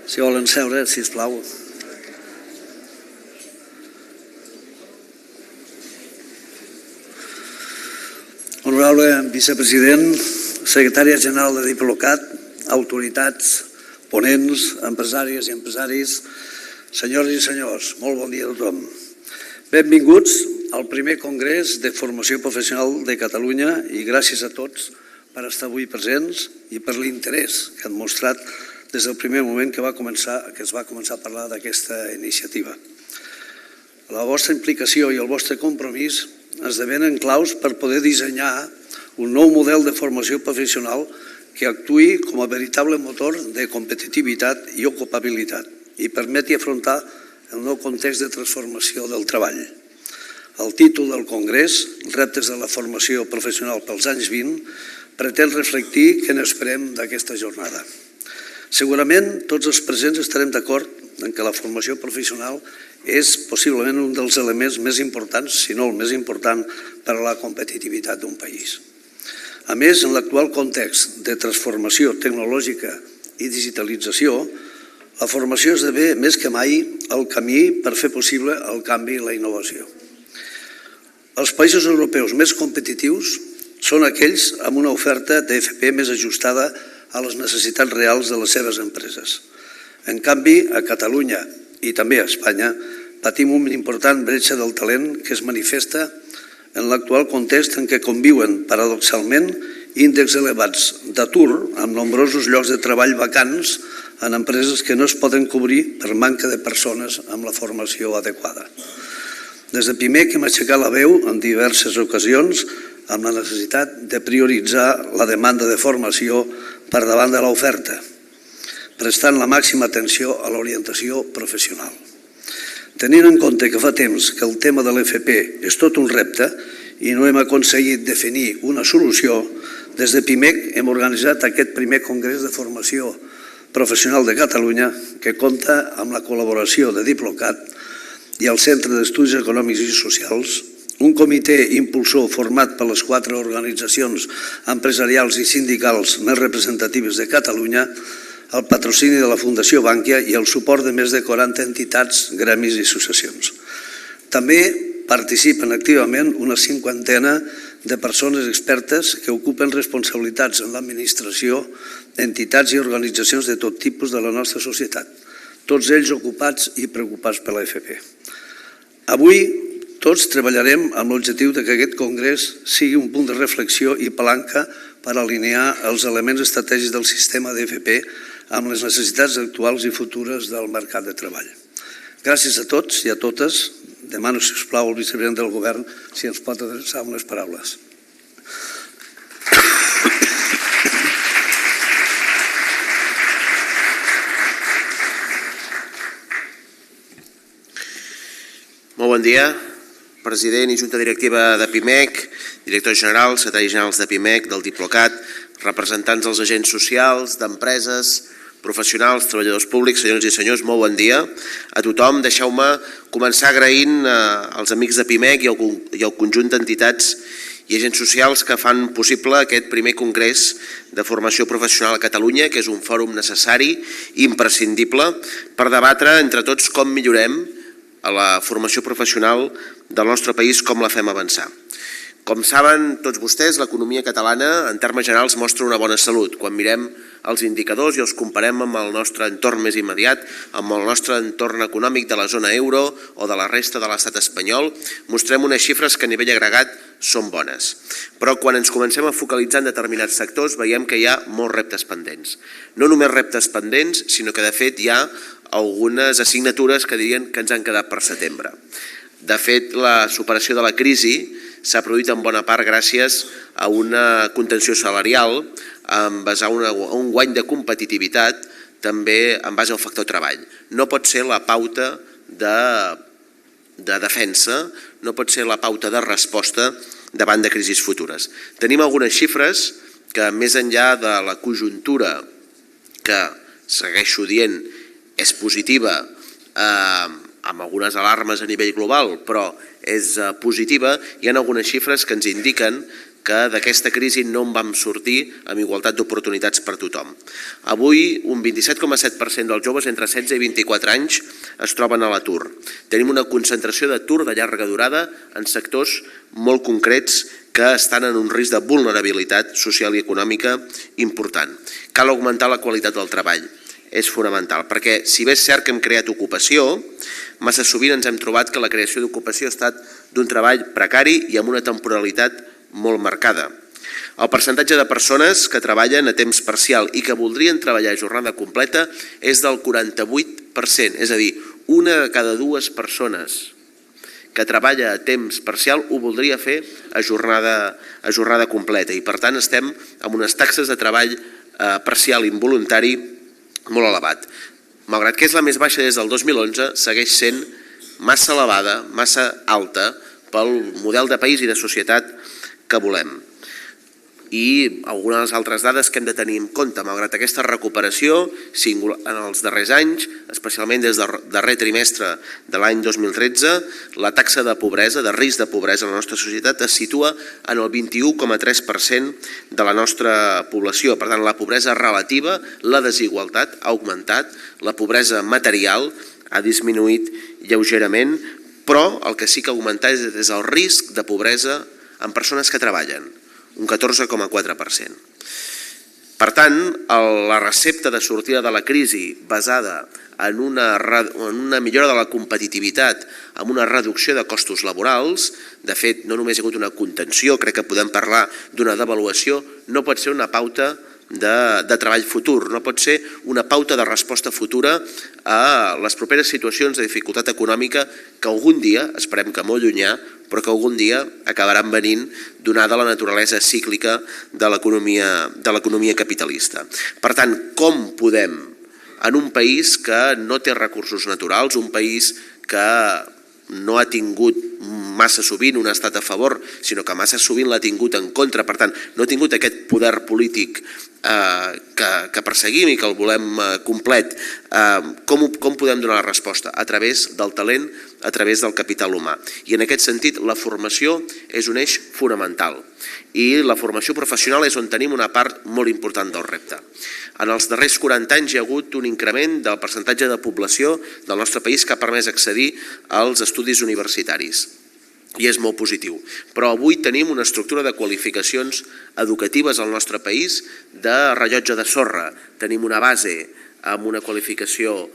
Si volen seure, sisplau. Honorable vicepresident, secretària general de Diplocat, autoritats, ponents, empresàries i empresaris, senyores i senyors, molt bon dia a tothom. Benvinguts al primer Congrés de Formació Professional de Catalunya i gràcies a tots per estar avui presents i per l'interès que han mostrat des del primer moment que es va començar a parlar d'aquesta iniciativa. La vostra implicació i el vostre compromís esdevenen claus per poder dissenyar un nou model de formació professional que actuï com a veritable motor de competitivitat i ocupabilitat i permeti afrontar el nou context de transformació del treball. El títol del Congrés, Reptes de la formació professional pels anys 20, pretén reflectir què n'esperem d'aquesta jornada. Segurament tots els presents estarem d'acord en que la formació professional és possiblement un dels elements més importants, si no el més important, per a la competitivitat d'un país. A més, en l'actual context de transformació tecnològica i digitalització, la formació esdevé més que mai el camí per fer possible el canvi i la innovació. Els països europeus més competitius són aquells amb una oferta d'FP més ajustada a les necessitats reals de les seves empreses. En canvi, a Catalunya i també a Espanya patim una important bretxa del talent que es manifesta en l'actual context en què conviuen, paradoxalment, índexs elevats d'atur amb nombrosos llocs de treball vacants en empreses que no es poden cobrir per manca de persones amb la formació adequada. Des de Pimec hem aixecat la veu en diverses ocasions amb la necessitat de prioritzar la demanda de formació per davant de l'oferta, prestant la màxima atenció a l'orientació professional. Tenint en compte que fa temps que el tema de l'FP és tot un repte i no hem aconseguit definir una solució, des de Pimec hem organitzat aquest primer Congrés de Formació Professional de Catalunya que compta amb la col·laboració de Diplocat i el Centre d'Estudis Econòmics i Socials, un comitè impulsor format per les 4 organitzacions empresarials i sindicals més representatives de Catalunya, el patrocini de la Fundació Bankia i el suport de més de 40 entitats, gremis i associacions. També participen activament una 50ena de persones expertes que ocupen responsabilitats en l'administració, entitats i organitzacions de tot tipus de la nostra societat, tots ells ocupats i preocupats per l'AFP. Avui tots treballarem amb l'objectiu que aquest congrés sigui un punt de reflexió i palanca per alinear els elements estratègics del sistema d'FP amb les necessitats actuals i futures del mercat de treball. Gràcies a tots i a totes. Demano, si us plau, al vicepresident del govern si ens pot adreçar unes paraules. Molt bon dia. President i Junta Directiva de Pimec, directors generals, secretaris generals de Pimec, del Diplocat, representants dels agents socials, d'empreses, professionals, treballadors públics, senyors i senyors, molt bon dia a tothom. Deixeu-me començar agraint als amics de Pimec i al conjunt d'entitats i agents socials que fan possible aquest primer Congrés de Formació Professional a Catalunya, que és un fòrum necessari i imprescindible per debatre entre tots com millorem a la formació professional del nostre país, com la fem avançar. Com saben tots vostès, l'economia catalana en termes generals mostra una bona salut. Quan mirem els indicadors i els comparem amb el nostre entorn més immediat, amb el nostre entorn econòmic de la zona euro o de la resta de l'estat espanyol, mostrem unes xifres que a nivell agregat són bones. Però quan ens comencem a focalitzar en determinats sectors veiem que hi ha molts reptes pendents. No només reptes pendents, sinó que de fet hi ha algunes assignatures que dirien que ens han quedat per setembre. De fet, la superació de la crisi s'ha produït en bona part gràcies a una contenció salarial, en base a un guany de competitivitat, també en base al factor treball. No pot ser la pauta de defensa, no pot ser la pauta de resposta davant de crisis futures. Tenim algunes xifres que, més enllà de la conjuntura que, segueixo dient, és positiva, amb algunes alarmes a nivell global, però és positiva, hi ha algunes xifres que ens indiquen que d'aquesta crisi no en vam sortir amb igualtat d'oportunitats per tothom. Avui, un 27,7% dels joves entre 16 i 24 anys es troben a l'atur. Tenim una concentració d'atur de llarga durada en sectors molt concrets que estan en un risc de vulnerabilitat social i econòmica important. Cal augmentar la qualitat del treball. És fonamental, perquè si bé és cert que hem creat ocupació, massa sovint ens hem trobat que la creació d'ocupació ha estat d'un treball precari i amb una temporalitat molt marcada. El percentatge de persones que treballen a temps parcial i que voldrien treballar a jornada completa és del 48%, és a dir, una de cada dues persones que treballa a temps parcial ho voldria fer a jornada completa i per tant estem amb unes taxes de treball parcial involuntari molt elevat. Malgrat que és la més baixa des del 2011, segueix sent massa elevada, massa alta pel model de país i de societat que volem. I algunes altres dades que hem de tenir en compte, malgrat aquesta recuperació en els darrers anys, especialment des del darrer trimestre de l'any 2013, la taxa de pobresa, de risc de pobresa en la nostra societat es situa en el 21,3% de la nostra població. Per tant, la pobresa relativa, la desigualtat ha augmentat, la pobresa material ha disminuït lleugerament, però el que sí que ha augmentat és el risc de pobresa en persones que treballen, un 14,4%. Per tant, la recepta de sortida de la crisi basada en una millora de la competitivitat, amb una reducció de costos laborals, de fet, no només hi ha hagut una contenció, crec que podem parlar d'una devaluació, no pot ser una pauta de treball futur, no pot ser una pauta de resposta futura a les properes situacions de dificultat econòmica que algun dia, esperem que molt llunyà, però que algun dia acabaran venint donada la naturalesa cíclica de l'economia capitalista. Per tant, com podem, en un país que no té recursos naturals, un país que no ha tingut massa sovint un estat a favor, sinó que massa sovint l'ha tingut en contra, per tant, no ha tingut aquest poder polític que perseguim i que el volem complet. Com podem donar la resposta? A través del talent, a través del capital humà. I en aquest sentit, la formació és un eix fonamental. I la formació professional és on tenim una part molt important del repte. En els darrers 40 anys hi ha hagut un increment del percentatge de població del nostre país que ha permès accedir als estudis universitaris. I és molt positiu. Però avui tenim una estructura de qualificacions educatives al nostre país de rellotge de sorra. Tenim una base amb una qualificació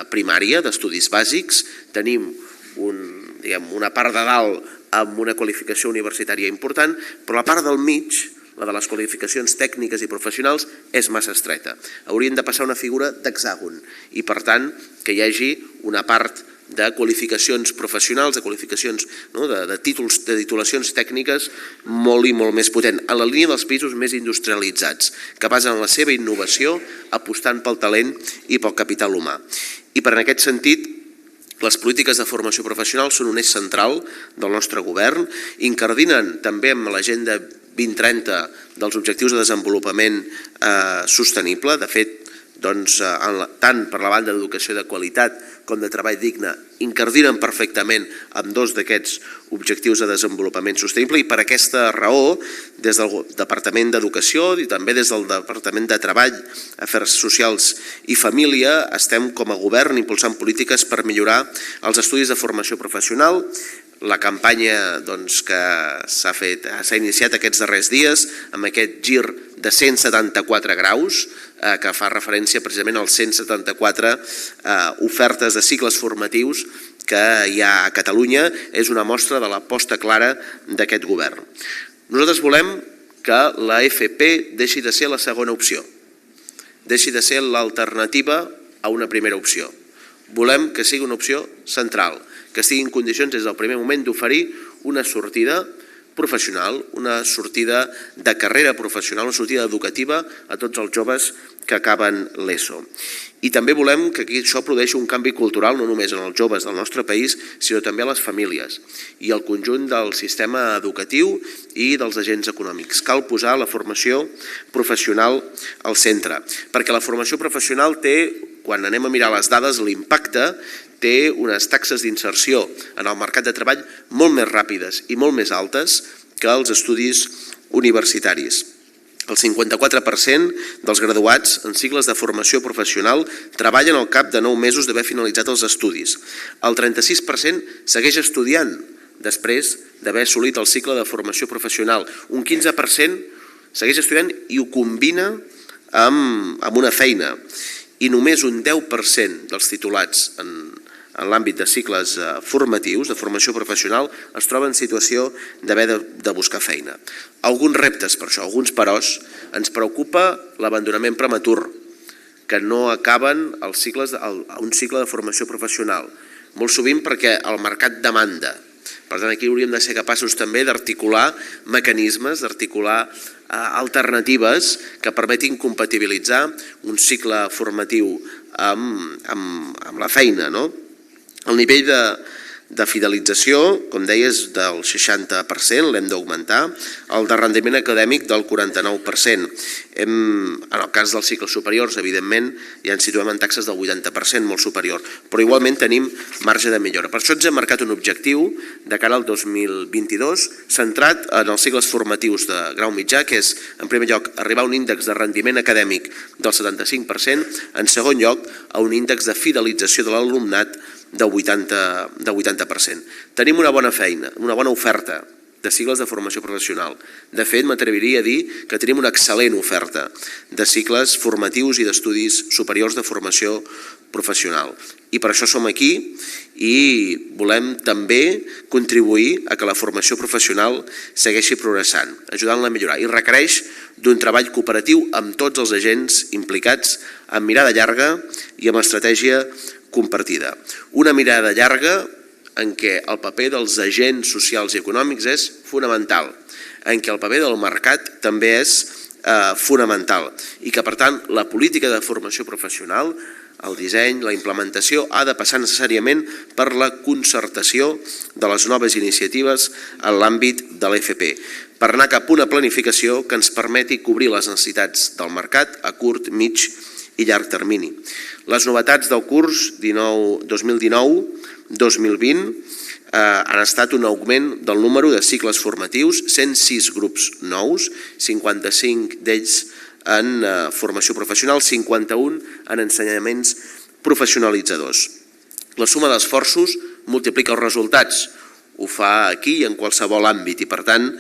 primària d'estudis bàsics, tenim una part de dalt amb una qualificació universitària important, però la part del mig, la de les qualificacions tècniques i professionals, és massa estreta. Hauríem de passar una figura d'hexàgon i, per tant, que hi hagi una part de qualificacions professionals, de qualificacions, de títols, de titulacions tècniques molt i molt més potent, en la línia dels països més industrialitzats, que basen la seva innovació apostant pel talent i pel capital humà. I per en aquest sentit, les polítiques de formació professional són un eix central del nostre govern, incardinen també amb l'agenda 2030 dels objectius de desenvolupament sostenible. De fet, tant per la banda d'educació de qualitat com de treball digne, incardinen perfectament amb dos d'aquests objectius de desenvolupament sostenible i per aquesta raó, des del Departament d'Educació i també des del Departament de Treball, Afers Socials i Família, estem com a govern impulsant polítiques per millorar els estudis de formació professional. La campanya que s'ha iniciat aquests darrers dies amb aquest gir de 174 graus que fa referència precisament als 174 ofertes de cicles formatius que hi ha a Catalunya, és una mostra de l'aposta clara d'aquest govern. Nosaltres volem que la FP deixi de ser la segona opció, deixi de ser l'alternativa a una primera opció. Volem que sigui una opció central, que estigui en condicions des del primer moment d'oferir una sortida professional, una sortida de carrera professional, una sortida educativa a tots els joves que acaben l'ESO. I també volem que això produeixi un canvi cultural no només en els joves del nostre país, sinó també a les famílies i al conjunt del sistema educatiu i dels agents econòmics. Cal posar la formació professional al centre, perquè la formació professional té, quan anem a mirar les dades, l'impacte té unes taxes d'inserció en el mercat de treball molt més ràpides i molt més altes que els estudis universitaris. El 54% dels graduats en cicles de formació professional treballen al cap de 9 mesos d'haver finalitzat els estudis. El 36% segueix estudiant després d'haver assolit el cicle de formació professional. Un 15% segueix estudiant i ho combina amb una feina. I només un 10% dels titulats en l'àmbit de cicles formatius, de formació professional, es troba en situació d'haver de buscar feina. Alguns reptes per això, alguns peròs. Ens preocupa l'abandonament prematur, que no acaben un cicle de formació professional. Molt sovint perquè el mercat demanda. Per tant, aquí hauríem de ser capaços també d'articular mecanismes, d'articular alternatives que permetin compatibilitzar un cicle formatiu amb la feina. El nivell de fidelització, com deia, és del 60%, l'hem d'augmentar, el de rendiment acadèmic del 49%. En el cas dels cicles superiors, evidentment, ja ens situem en taxes del 80%, molt superior, però igualment tenim marge de millora. Per això ens hem marcat un objectiu de cara al 2022 centrat en els cicles formatius de grau mitjà, que és, en primer lloc, arribar a un índex de rendiment acadèmic del 75%, en segon lloc, a un índex de fidelització de l'alumnat del 80%. Tenim una bona feina, una bona oferta de cicles de formació professional. De fet, m'atreviria a dir que tenim una excel·lent oferta de cicles formatius i d'estudis superiors de formació professional. I per això som aquí i volem també contribuir a que la formació professional segueixi progressant, ajudant-la a millorar. I requereix d'un treball cooperatiu amb tots els agents implicats, amb mirada llarga i amb estratègia compartida. Una mirada llarga en què el paper dels agents socials i econòmics és fonamental, en què el paper del mercat també és fonamental i que, per tant, la política de formació professional, el disseny, la implementació, ha de passar necessàriament per la concertació de les noves iniciatives en l'àmbit de l'FP, per anar cap a una planificació que ens permeti cobrir les necessitats del mercat a curt, mig i llarg termini. Les novetats del curs 2019-2020 han estat un augment del número de cicles formatius, 106 grups nous, 55 d'ells en formació professional, 51 en ensenyaments professionalitzadors. La suma d'esforços multiplica els resultats. Ho fa aquí i en qualsevol àmbit i, per tant,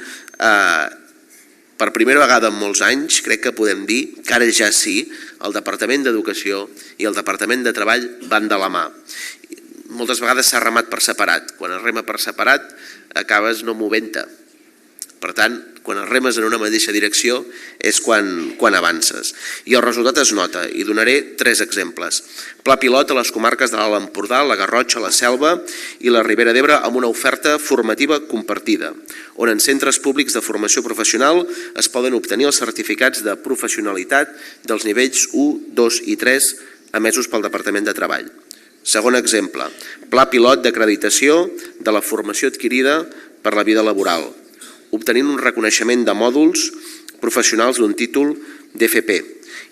per primera vegada en molts anys crec que podem dir que ara ja sí, el Departament d'Educació i el Departament de Treball van de la mà. Moltes vegades s'ha remat per separat. Quan es rema per separat acabes no movent-te. Per tant, quan es remes en una mateixa direcció és quan avances. I el resultat es nota, i donaré 3 exemples. Pla pilot a les comarques de l'Alt Empordà, la Garrotxa, la Selva i la Ribera d'Ebre amb una oferta formativa compartida, on en centres públics de formació professional es poden obtenir els certificats de professionalitat dels nivells 1, 2 i 3 emesos pel Departament de Treball. Segon exemple, pla pilot d'acreditació de la formació adquirida per la vida laboral, obtenint un reconeixement de mòduls professionals d'un títol d'FP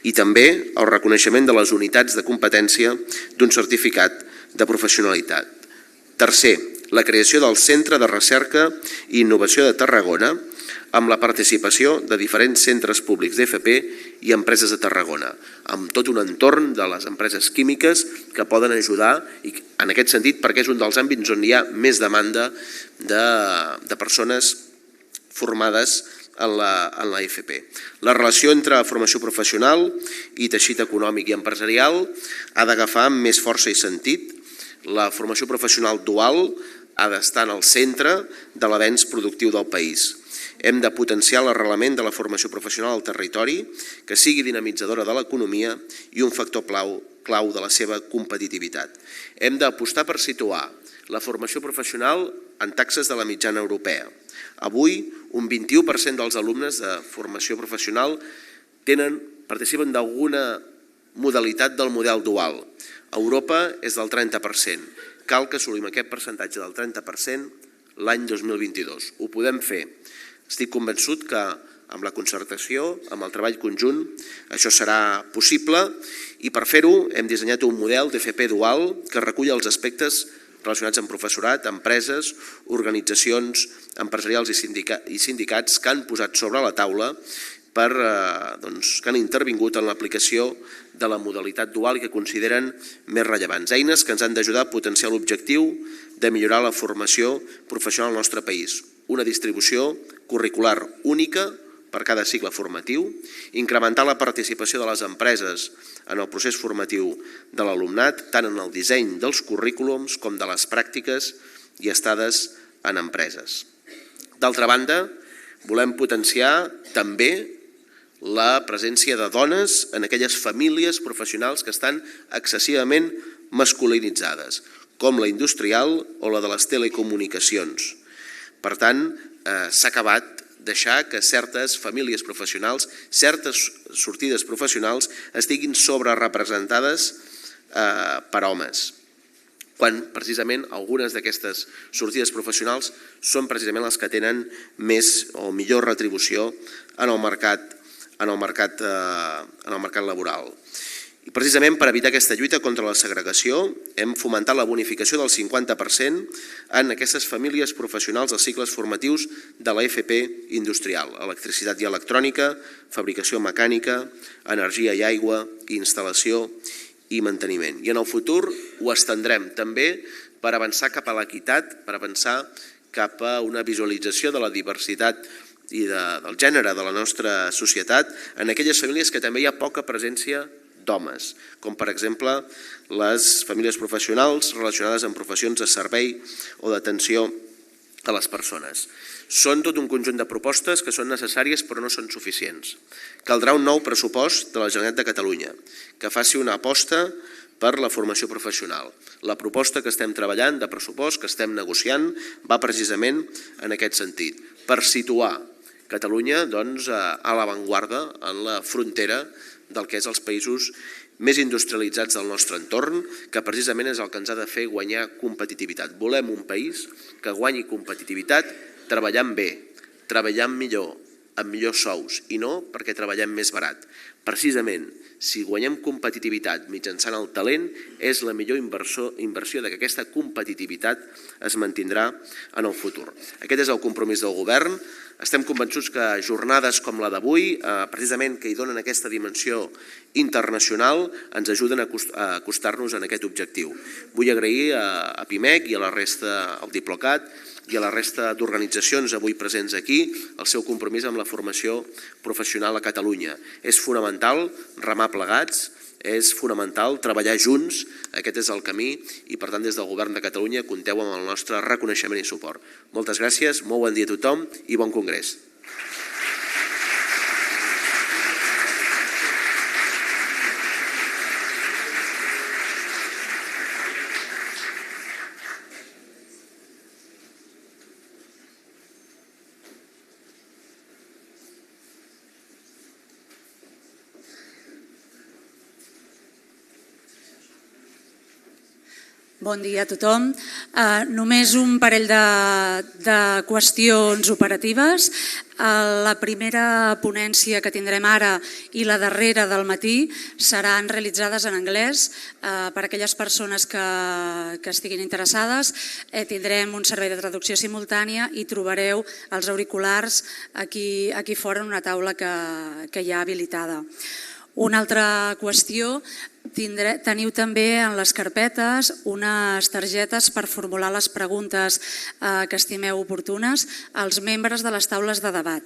i també el reconeixement de les unitats de competència d'un certificat de professionalitat. Tercer, la creació del Centre de Recerca i Innovació de Tarragona amb la participació de diferents centres públics d'FP i empreses de Tarragona, amb tot un entorn de les empreses químiques que poden ajudar, i en aquest sentit perquè és un dels àmbits on hi ha més demanda de persones formades en la FP. La relació entre formació professional i teixit econòmic i empresarial ha d'agafar amb més força i sentit. La formació professional dual ha d'estar en el centre de l'avenç productiu del país. Hem de potenciar l'arrelament de la formació professional al territori, que sigui dinamitzadora de l'economia i un factor clau de la seva competitivitat. Hem d'apostar per situar la formació professional en taxes de la mitjana europea. Avui, un 21% dels alumnes de formació professional participen d'alguna modalitat del model dual. A Europa és del 30%. Cal que assolim aquest percentatge del 30% l'any 2022. Ho podem fer. Estic convençut que amb la concertació, amb el treball conjunt, això serà possible i per fer-ho hem dissenyat un model d'FP dual que recull els aspectes relacionats amb professorat, empreses, organitzacions empresarials i sindicats que han posat sobre la taula que han intervingut en l'aplicació de la modalitat dual i que consideren més rellevants. Eines que ens han d'ajudar a potenciar l'objectiu de millorar la formació professional al nostre país. Una distribució curricular única per cada cicle formatiu, incrementar la participació de les empreses en el procés formatiu de l'alumnat, tant en el disseny dels currículums com de les pràctiques i estades en empreses. D'altra banda, volem potenciar també la presència de dones en aquelles famílies professionals que estan excessivament masculinitzades, com la industrial o la de les telecomunicacions. Per tant, s'ha acabat deixar que certes famílies professionals, certes sortides professionals estiguin sobrerepresentades per homes, quan precisament algunes d'aquestes sortides professionals són precisament les que tenen més o millor retribució en el mercat laboral. I precisament per evitar aquesta lluita contra la segregació hem fomentat la bonificació del 50% en aquestes famílies professionals dels cicles formatius de la FP industrial, electricitat i electrònica, fabricació mecànica, energia i aigua, instal·lació i manteniment. I en el futur ho estendrem també per avançar cap a l'equitat, per avançar cap a una visualització de la diversitat i del gènere de la nostra societat en aquelles famílies que també hi ha poca presència d'homes, com per exemple les famílies professionals relacionades amb professions de servei o d'atenció a les persones. Són tot un conjunt de propostes que són necessàries però no són suficients. Caldrà un nou pressupost de la Generalitat de Catalunya que faci una aposta per la formació professional. La proposta que estem treballant de pressupost, que estem negociant, va precisament en aquest sentit, per situar Catalunya a l'avantguarda, en la frontera del que és els països més industrialitzats del nostre entorn, que precisament és el que ens ha de fer guanyar competitivitat. Volem un país que guanyi competitivitat treballant bé, treballant millor, amb millors sous, i no perquè treballem més barat. Precisament, si guanyem competitivitat mitjançant el talent, és la millor inversió que aquesta competitivitat es mantindrà en el futur. Aquest és el compromís del govern. Estem convençuts que jornades com la d'avui, precisament que hi donen aquesta dimensió internacional, ens ajuden a acostar-nos en aquest objectiu. Vull agrair a Pimec i a la resta, al Diplocat, i a la resta d'organitzacions avui presents aquí el seu compromís amb la formació professional a Catalunya. És fonamental remar plegats, és fonamental treballar junts, aquest és el camí i per tant des del Govern de Catalunya compteu amb el nostre reconeixement i suport. Moltes gràcies, molt bon dia a tothom i bon congrés. Bon dia a tothom. Només un parell de qüestions operatives. La primera ponència que tindrem ara i la darrera del matí seran realitzades en anglès per a aquelles persones que estiguin interessades. Tindrem un servei de traducció simultània i trobareu els auriculars aquí fora en una taula que hi ha habilitada. Una altra qüestió, teniu també en les carpetes unes targetes per formular les preguntes que estimeu oportunes als membres de les taules de debat.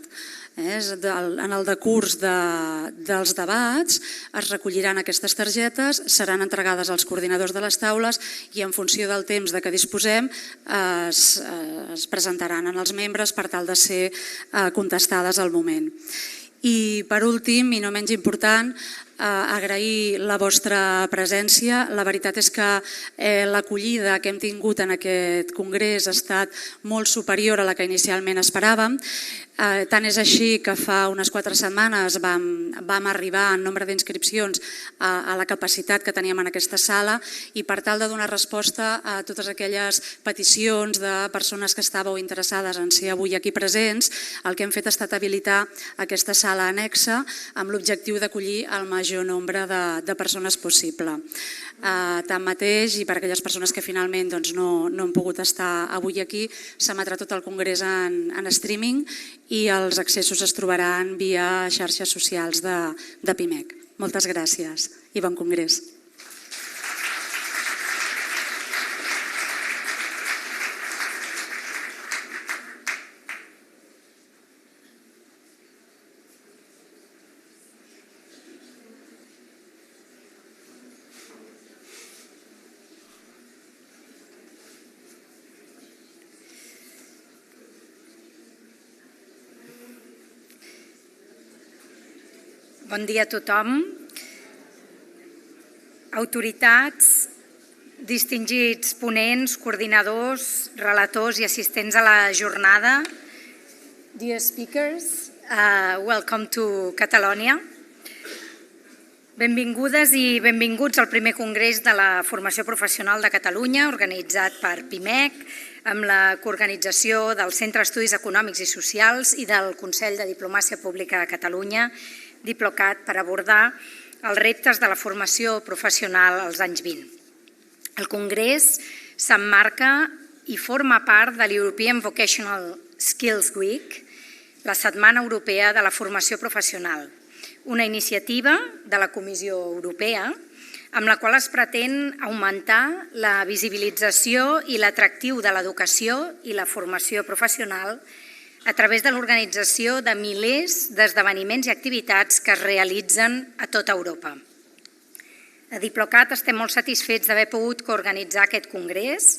En el decurs dels debats es recolliran aquestes targetes, seran entregades als coordinadors de les taules i en funció del temps de què disposem es presentaran als membres per tal de ser contestades al moment. I per últim, i no menys important, agrair la vostra presència. La veritat és que l'acollida que hem tingut en aquest congrés ha estat molt superior a la que inicialment esperàvem. Tant és així que fa unes 4 setmanes vam arribar en nombre d'inscripcions a la capacitat que teníem en aquesta sala i per tal de donar resposta a totes aquelles peticions de persones que estàveu interessades en ser avui aquí presents, el que hem fet ha estat habilitar aquesta sala annexa amb l'objectiu d'acollir el major major nombre de persones possible. Tanmateix, i per aquelles persones que finalment no han pogut estar avui aquí, s'emetrà tot el Congrés en streaming i els accessos es trobaran via xarxes socials de Pimec. Moltes gràcies i bon Congrés. Bon dia a tothom. Autoritats, distingits ponents, coordinadors, relators i assistents a la jornada. Dear speakers, welcome to Catalunya. Benvingudes i benvinguts al primer Congrés de la Formació Professional de Catalunya, organitzat per Pimec, amb la coorganització del Centre d'Estudis Econòmics i Socials i del Consell de Diplomàcia Pública de Catalunya, Diplocat, per abordar els reptes de la formació professional als anys 20. El Congrés s'emmarca i forma part de l'European Vocational Skills Week, la Setmana Europea de la Formació Professional, una iniciativa de la Comissió Europea amb la qual es pretén augmentar la visibilització i l'atractiu de l'educació i la formació professional a través de l'organització de milers d'esdeveniments i activitats que es realitzen a tota Europa. A Diplocat estem molt satisfets d'haver pogut coorganitzar aquest congrés,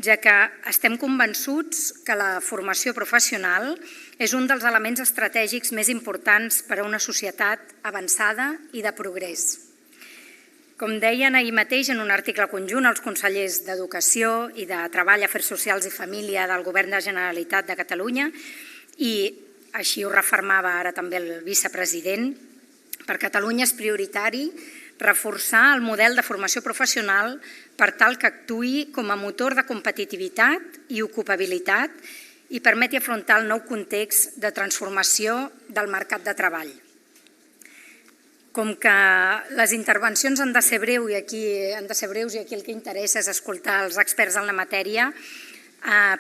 ja que estem convençuts que la formació professional és un dels elements estratègics més importants per a una societat avançada i de progrés. Com deien ahir mateix en un article conjunt els consellers d'Educació i de Treball, Afers Socials i Família del Govern de la Generalitat de Catalunya, i així ho refermava ara també el vicepresident, per Catalunya és prioritari reforçar el model de formació professional per tal que actuï com a motor de competitivitat i ocupabilitat i permeti afrontar el nou context de transformació del mercat de treball. Com que les intervencions han de ser breus i aquí el que interessa és escoltar els experts en la matèria,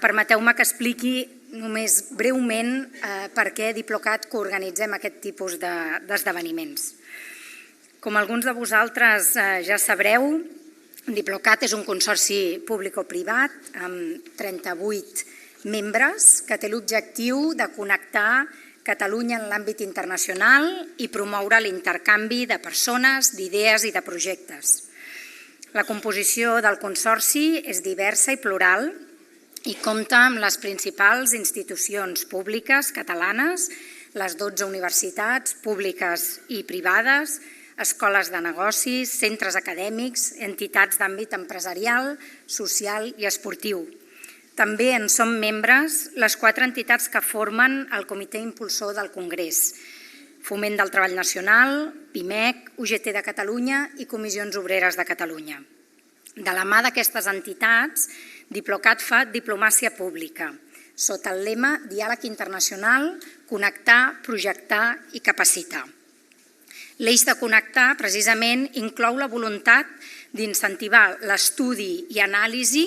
permeteu-me que expliqui només breument per què Diplocat coorganitzem aquest tipus d'esdeveniments. Com alguns de vosaltres ja sabreu, Diplocat és un consorci públic-privat amb 38 membres que té l'objectiu de connectar Catalunya en l'àmbit internacional i promoure l'intercanvi de persones, d'idees i de projectes. La composició del consorci és diversa i plural i compta amb les principals institucions públiques catalanes, les 12 universitats públiques i privades, escoles de negocis, centres acadèmics, entitats d'àmbit empresarial, social i esportiu. També en som membres les 4 entitats que formen el comitè impulsor del Congrés: Foment del Treball Nacional, Pimec, UGT de Catalunya i Comissions Obreres de Catalunya. De la mà d'aquestes entitats, Diplocat fa diplomàcia pública, sota el lema Diàleg Internacional, Connectar, Projectar i Capacitar. L'eix de connectar, precisament, inclou la voluntat d'incentivar l'estudi i anàlisi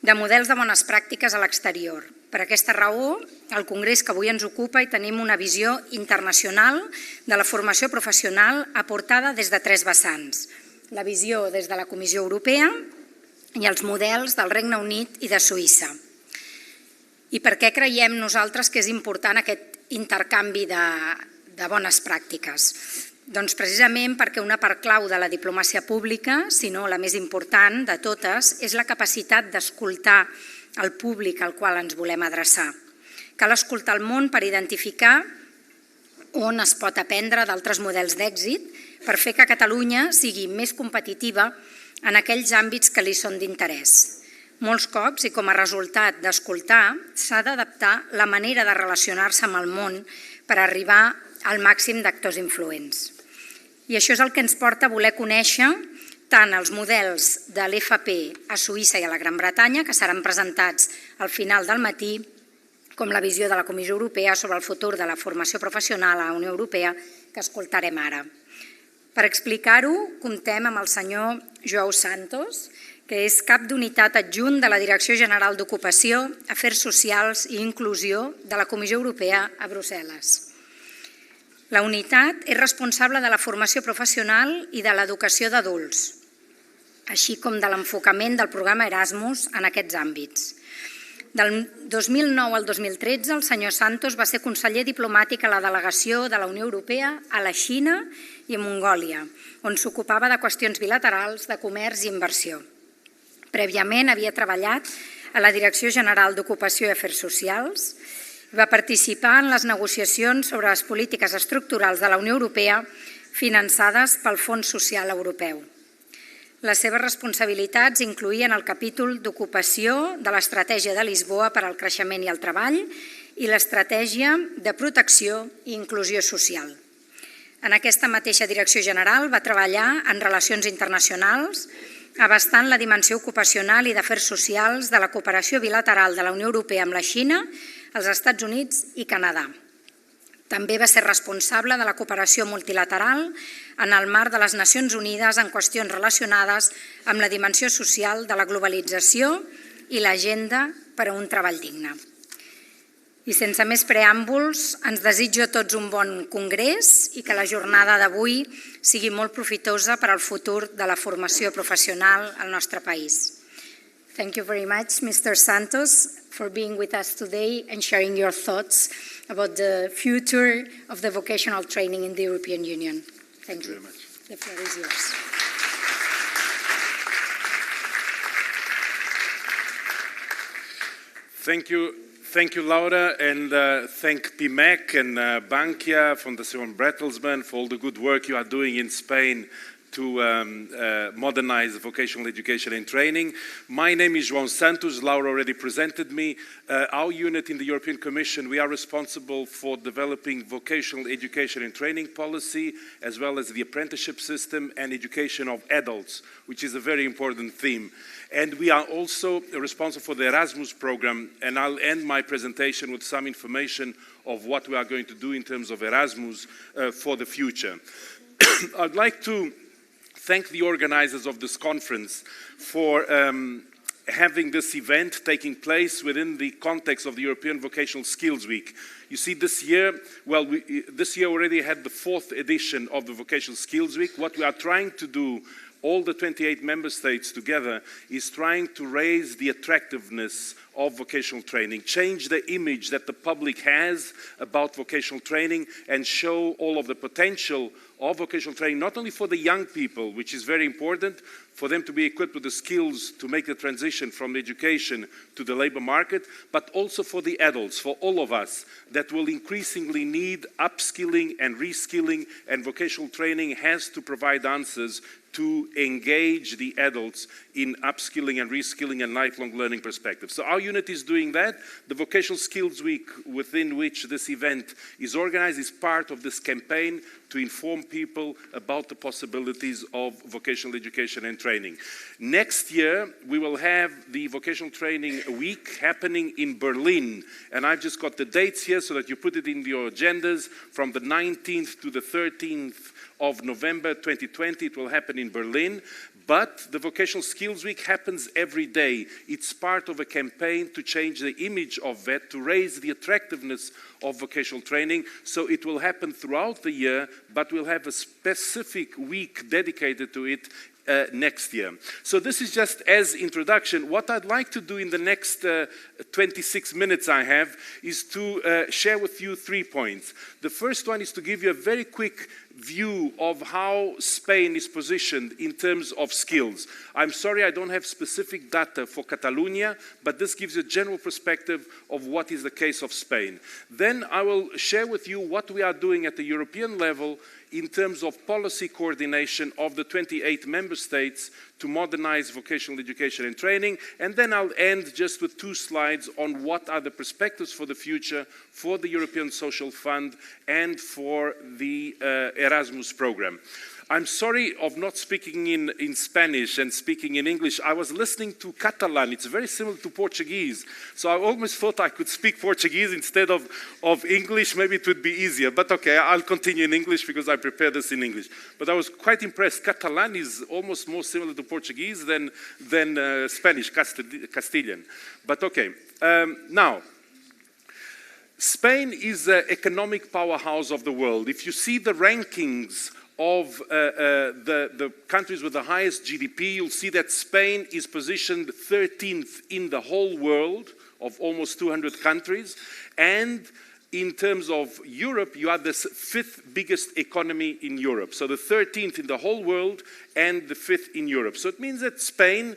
de models de bones pràctiques a l'exterior. Per aquesta raó, al Congrés que avui ens ocupa hi tenim una visió internacional de la formació professional aportada des de 3 vessants. La visió des de la Comissió Europea i els models del Regne Unit i de Suïssa. I per què creiem nosaltres que és important aquest intercanvi de bones pràctiques? Doncs precisament perquè una part clau de la diplomàcia pública, si no la més important de totes, és la capacitat d'escoltar el públic al qual ens volem adreçar. Cal escoltar el món per identificar on es pot aprendre d'altres models d'èxit per fer que Catalunya sigui més competitiva en aquells àmbits que li són d'interès. Molts cops, i com a resultat d'escoltar, s'ha d'adaptar la manera de relacionar-se amb el món per arribar al màxim d'actors influents. I això és el que ens porta a voler conèixer tant els models de l'FP a Suïssa i a la Gran Bretanya, que seran presentats al final del matí, com la visió de la Comissió Europea sobre el futur de la formació professional a la Unió Europea, que escoltarem ara. Per explicar-ho, comptem amb el senyor Joao Santos, que és cap d'unitat adjunt de la Direcció General d'Ocupació, Afers Socials i Inclusió de la Comissió Europea a Brussel·les. La unitat és responsable de la formació professional i de l'educació d'adults, així com de l'enfocament del programa Erasmus en aquests àmbits. Del 2009 al 2013, el senyor Santos va ser conseller diplomàtic a la delegació de la Unió Europea a la Xina i a Mongòlia, on s'ocupava de qüestions bilaterals, de comerç i inversió. Prèviament havia treballat a la Direcció General d'Ocupació i Afers Socials, va participar en les negociacions sobre les polítiques estructurals de la Unió Europea finançades pel Fons Social Europeu. Les seves responsabilitats incloïen el capítol d'ocupació de l'Estratègia de Lisboa per al creixement i el treball i l'Estratègia de protecció i inclusió social. En aquesta mateixa direcció general va treballar en relacions internacionals, abastant la dimensió ocupacional i d'afers socials de la cooperació bilateral de la Unió Europea amb la Xina, els Estats Units i Canadà. També va ser responsable de la cooperació multilateral en el marc de les Nacions Unides en qüestions relacionades amb la dimensió social de la globalització i l'agenda per a un treball digne. I sense més preàmbuls, ens desitjo a tots un bon congrés i que la jornada d'avui sigui molt profitosa per al futur de la formació professional al nostre país. Thank you very much, Mr. Santos, for being with us today and sharing your thoughts about the future of the vocational training in the European Union. Thank you. The floor is yours. Thank you, Laura, and thank Pimec and Bankia from the Simon Bertelsmann for all the good work you are doing in Spain to modernize vocational education and training. My name is João Santos. Laura already presented me. Our unit in the European Commission, we are responsible for developing vocational education and training policy, as well as the apprenticeship system and education of adults, which is a very important theme. And we are also responsible for the Erasmus program, and I'll end my presentation with some information of what we are going to do in terms of Erasmus for the future. I'd like to thank the organizers of this conference for having this event taking place within the context of the European Vocational Skills Week. You see, this year already had the 4th edition of the Vocational Skills Week. What we are trying to do, all the 28 member states together, is trying to raise the attractiveness of vocational training, change the image that the public has about vocational training, and show all of the potential of vocational training, not only for the young people, which is very important, for them to be equipped with the skills to make the transition from education to the labor market, but also for the adults, for all of us, that will increasingly need upskilling and reskilling, and vocational training has to provide answers to engage the adults in upskilling and reskilling and lifelong learning perspectives. So our unit is doing that. The Vocational Skills Week, within which this event is organized, is part of this campaign to inform people about the possibilities of vocational education and training. Next year, we will have the Vocational Training Week happening in Berlin. And I've just got the dates here so that you put it in your agendas. From the 19th to the 13th of November 2020, it will happen in Berlin. But the Vocational Skills Week happens every day. It's part of a campaign to change the image of VET, to raise the attractiveness of vocational training. So it will happen throughout the year, but we'll have a specific week dedicated to it next year. So this is just as introduction. What I'd like to do in the next 26 minutes I have is to share with you 3 points. The first one is to give you a very quick view of how Spain is positioned in terms of skills. I'm sorry I don't have specific data for Catalunya, but this gives you a general perspective of what is the case of Spain. Then I will share with you what we are doing at the European level in terms of policy coordination of the 28 member states to modernize vocational education and training. And then I'll end just with 2 slides on what are the perspectives for the future for the European Social Fund and for the Erasmus program. I'm sorry of not speaking in Spanish and speaking in English. I was listening to Catalan. It's very similar to Portuguese. So I almost thought I could speak Portuguese instead of English. Maybe it would be easier. But okay, I'll continue in English because I prepared this in English. But I was quite impressed. Catalan is almost more similar to Portuguese than Spanish, Castilian. But okay, now, Spain is the economic powerhouse of the world. If you see the rankings of the countries with the highest GDP, you'll see that Spain is positioned 13th in the whole world of almost 200 countries. And in terms of Europe, you are the 5th biggest economy in Europe. So the 13th in the whole world and the 5th in Europe. So it means that Spain,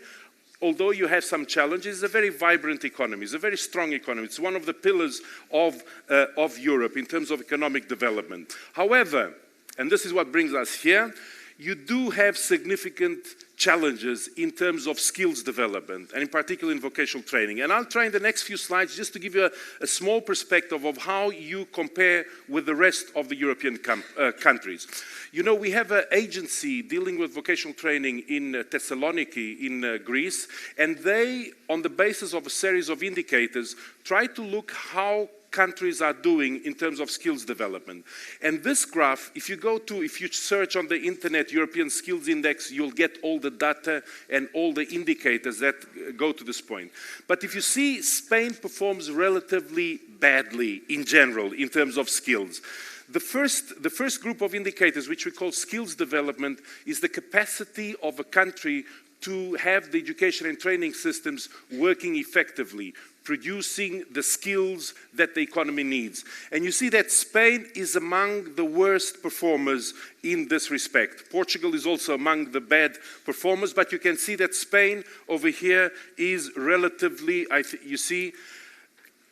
although you have some challenges, it's a very vibrant economy. It's a very strong economy. It's one of the pillars of Europe in terms of economic development. However, and this is what brings us here, you do have significant challenges in terms of skills development, and in particular in vocational training. And I'll try in the next few slides just to give you a small perspective of how you compare with the rest of the European countries. You know, we have an agency dealing with vocational training in Thessaloniki in Greece, and they, on the basis of a series of indicators, try to look how countries are doing in terms of skills development. And this graph, if you search on the internet European Skills Index, you'll get all the data and all the indicators that go to this point. But if you see, Spain performs relatively badly in general in terms of skills. The first group of indicators, which we call skills development, is the capacity of a country to have the education and training systems working effectively, producing the skills that the economy needs. And you see that Spain is among the worst performers in this respect. Portugal is also among the bad performers, but you can see that Spain over here is relatively, you see.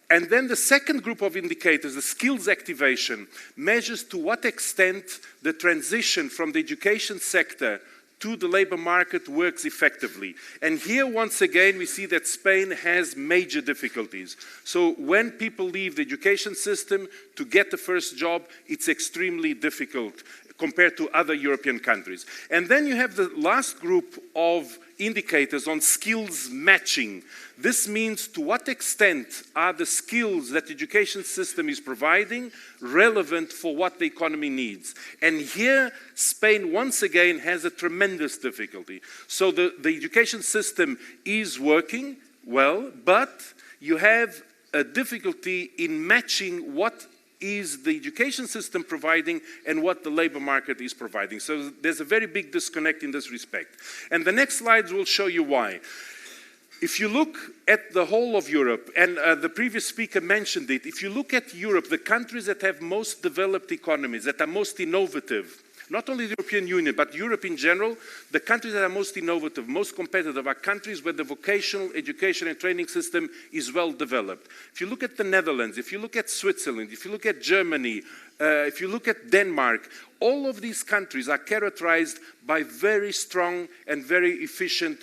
And then the second group of indicators, the skills activation, measures to what extent the transition from the education sector to the labor market works effectively. And here, once again, we see that Spain has major difficulties. So when people leave the education system to get the first job, it's extremely difficult compared to other European countries. And then you have the last group of indicators on skills matching. This means to what extent are the skills that the education system is providing relevant for what the economy needs. And here, Spain once again has a tremendous difficulty. So the education system is working well, but you have a difficulty in matching what is the education system providing and what the labor market is providing. So there's a very big disconnect in this respect. And the next slides will show you why. If you look at the whole of Europe, and the previous speaker mentioned it, if you look at Europe, the countries that have most developed economies, that are most innovative, not only the European Union, but Europe in general, the countries that are most innovative, most competitive are countries where the vocational education and training system is well developed. If you look at the Netherlands, if you look at Switzerland, if you look at Germany, if you look at Denmark, all of these countries are characterized by very strong and very efficient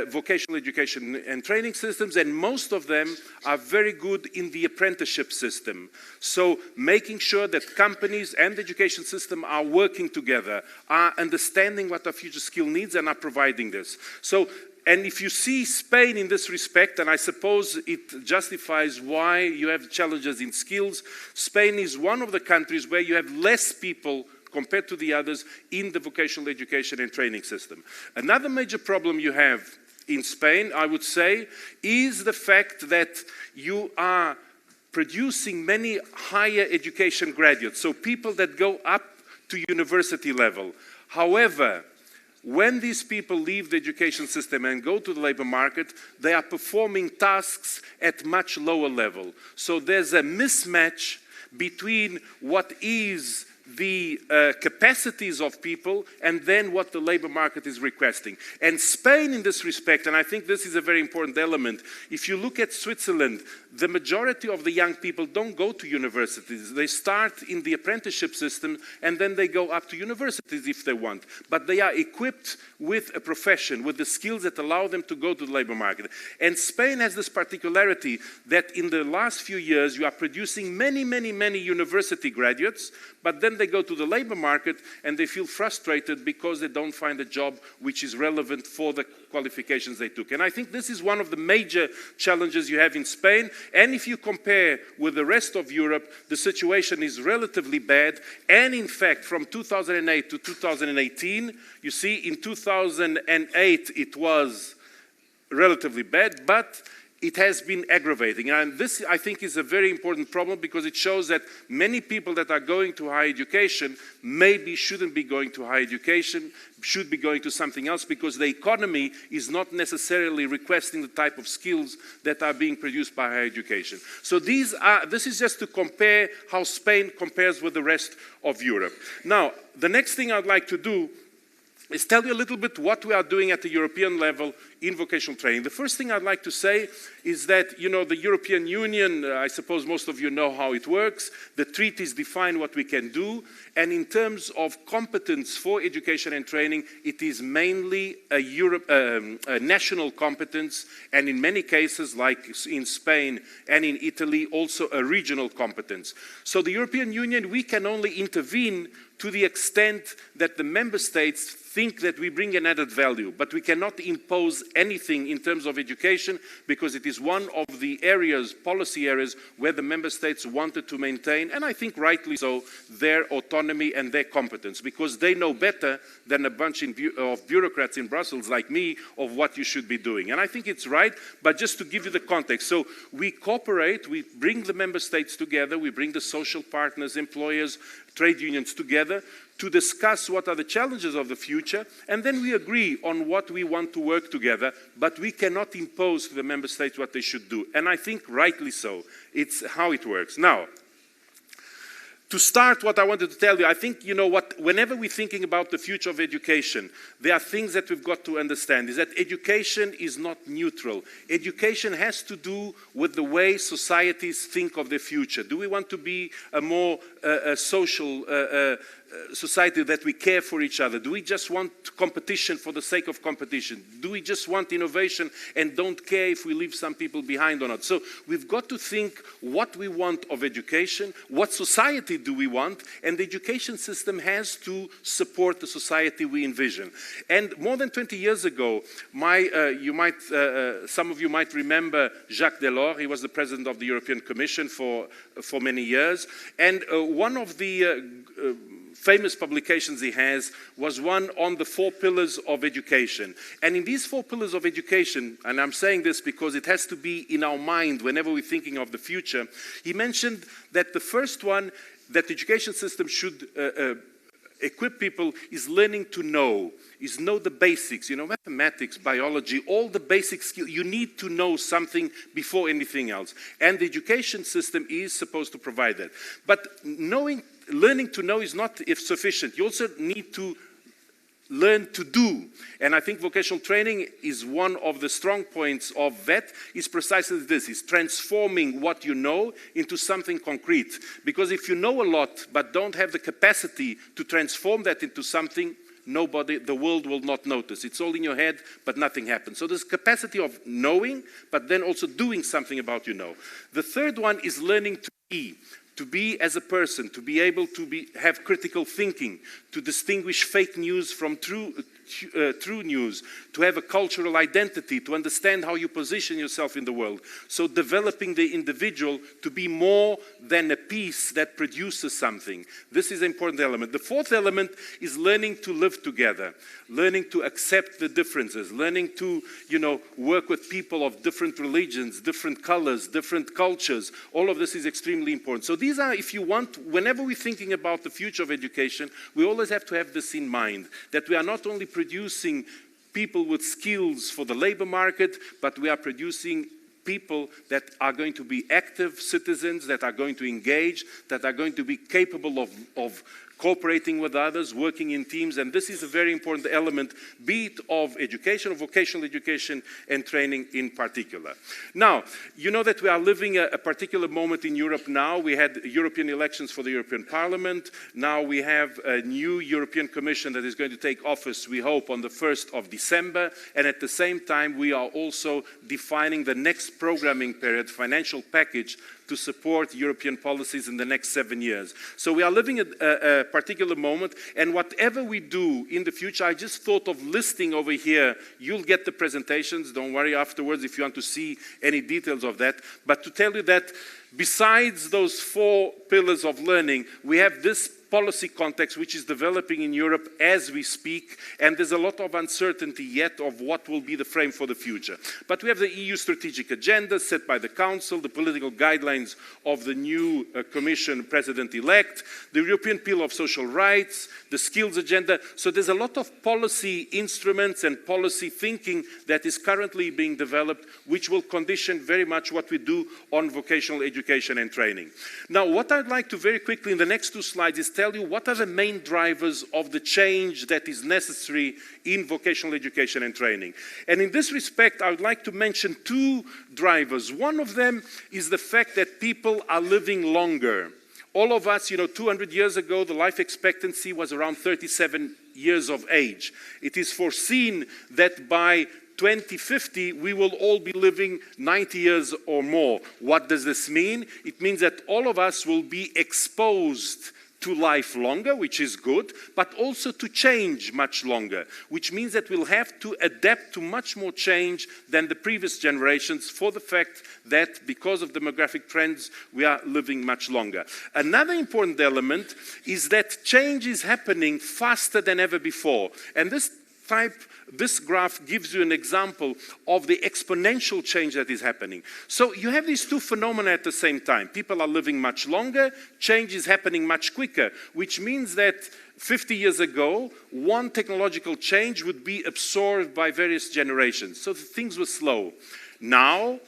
vocational education and training systems, and most of them are very good in the apprenticeship system. So making sure that companies and the education system are working together, are understanding what our future skill needs and are providing this. So, and if you see Spain in this respect, and I suppose it justifies why you have challenges in skills, Spain is one of the countries where you have less people compared to the others in the vocational education and training system. Another major problem you have in Spain, I would say, is the fact that you are producing many higher education graduates, so people that go up to university level. However, when these people leave the education system and go to the labor market, they are performing tasks at much lower level. So there's a mismatch between what is the capacities of people and then what the labor market is requesting. And Spain in this respect, and I think this is a very important element, if you look at Switzerland, the majority of the young people don't go to universities. They start in the apprenticeship system and then they go up to universities if they want. But they are equipped with a profession, with the skills that allow them to go to the labor market. And Spain has this particularity that in the last few years you are producing many university graduates, but then then they go to the labor market and they feel frustrated because they don't find a job which is relevant for the qualifications they took. And I think this is one of the major challenges you have in Spain. And if you compare with the rest of Europe, the situation is relatively bad. And in fact, from 2008 to 2018, you see in 2008 it was relatively bad, but it has been aggravating. And this, I think, is a very important problem because it shows that many people that are going to higher education maybe shouldn't be going to higher education, should be going to something else because the economy is not necessarily requesting the type of skills that are being produced by higher education. So this is just to compare how Spain compares with the rest of Europe. Now, the next thing I'd like to do is tell you a little bit what we are doing at the European level in vocational training. The first thing I'd like to say is that, you know, the European Union, I suppose most of you know how it works. The treaties define what we can do. And in terms of competence for education and training, it is mainly a national competence, and in many cases, like in Spain and in Italy, also a regional competence. So the European Union, we can only intervene to the extent that the member states think that we bring an added value, but we cannot impose anything in terms of education because it is one of the areas, policy areas, where the member states wanted to maintain, and I think rightly so, their autonomy and their competence, because they know better than a bunch of bureaucrats in Brussels like me of what you should be doing. And I think it's right, but just to give you the context. So we cooperate, we bring the member states together, we bring the social partners, employers, trade unions together to discuss what are the challenges of the future, and then we agree on what we want to work together, but we cannot impose to the member states what they should do. And I think rightly so. It's how it works. Now, to start what I wanted to tell you, I think, you know what, whenever we're thinking about the future of education, there are things that we've got to understand, is that education is not neutral. Education has to do with the way societies think of the future. Do we want to be a more social society that we care for each other? Do we just want competition for the sake of competition? Do we just want innovation and don't care if we leave some people behind or not? So we've got to think what we want of education, what society do we want, and the education system has to support the society we envision. And more than 20 years ago, some of you might remember Jacques Delors. He was the president of the European Commission for many years, and one of the famous publications he has was one on the 4 pillars of education. And in these 4 pillars of education, and I'm saying this because it has to be in our mind whenever we're thinking of the future, he mentioned that the first one that the education system should equip people is learning to know, is know the basics, you know, mathematics, biology, all the basic skills. You need to know something before anything else. And the education system is supposed to provide that. But learning to know is not sufficient. You also need to learn to do. And I think vocational training is one of the strong points of that, is precisely this, is transforming what you know into something concrete. Because if you know a lot but don't have the capacity to transform that into something, the world will not notice. It's all in your head, but nothing happens. So there's capacity of knowing, but then also doing something about you know. The third one is learning to be as a person, to be able to have critical thinking, to distinguish fake news from true news, to have a cultural identity, to understand how you position yourself in the world. So developing the individual to be more than a piece that produces something. This is an important element. The fourth element is learning to live together, learning to accept the differences, learning to, you know, work with people of different religions, different colors, different cultures. All of this is extremely important. So these are, if you want, whenever we're thinking about the future of education, we always have to have this in mind, that we are not only producing people with skills for the labor market, but we are producing people that are going to be active citizens, that are going to engage, that are going to be capable of cooperating with others, working in teams, and this is a very important element, be it of education, of vocational education and training in particular. Now, you know that we are living a particular moment in Europe now. We had European elections for the European Parliament. Now we have a new European Commission that is going to take office, we hope, on the 1st of December, and at the same time we are also defining the next programming period, financial package, to support European policies in the next 7 years. So we are living a particular moment, and whatever we do in the future, I just thought of listing over here. You'll get the presentations, don't worry afterwards if you want to see any details of that, but to tell you that besides those 4 pillars of learning, we have this policy context which is developing in Europe as we speak, and there's a lot of uncertainty yet of what will be the frame for the future. But we have the EU strategic agenda set by the Council, the political guidelines of the new Commission President-elect, the European Pillar of Social Rights, the skills agenda. So there's a lot of policy instruments and policy thinking that is currently being developed, which will condition very much what we do on vocational education and training. Now, what I'd like to very quickly in the next 2 slides is tell you what are the main drivers of the change that is necessary in vocational education and training. And in this respect, I would like to mention 2 drivers. One of them is the fact that people are living longer. All of us, 200 years ago, the life expectancy was around 37 years of age. It is foreseen that by 2050, we will all be living 90 years or more. What does this mean? It means that all of us will be exposed to life longer, which is good, but also to change much longer, which means that we'll have to adapt to much more change than the previous generations for the fact that because of demographic trends, we are living much longer. Another important element is that change is happening faster than ever before. And this graph gives you an example of the exponential change that is happening. So you have these 2 phenomena at the same time. People are living much longer, change is happening much quicker, which means that 50 years ago, one technological change would be absorbed by various generations. So things were slow. Now,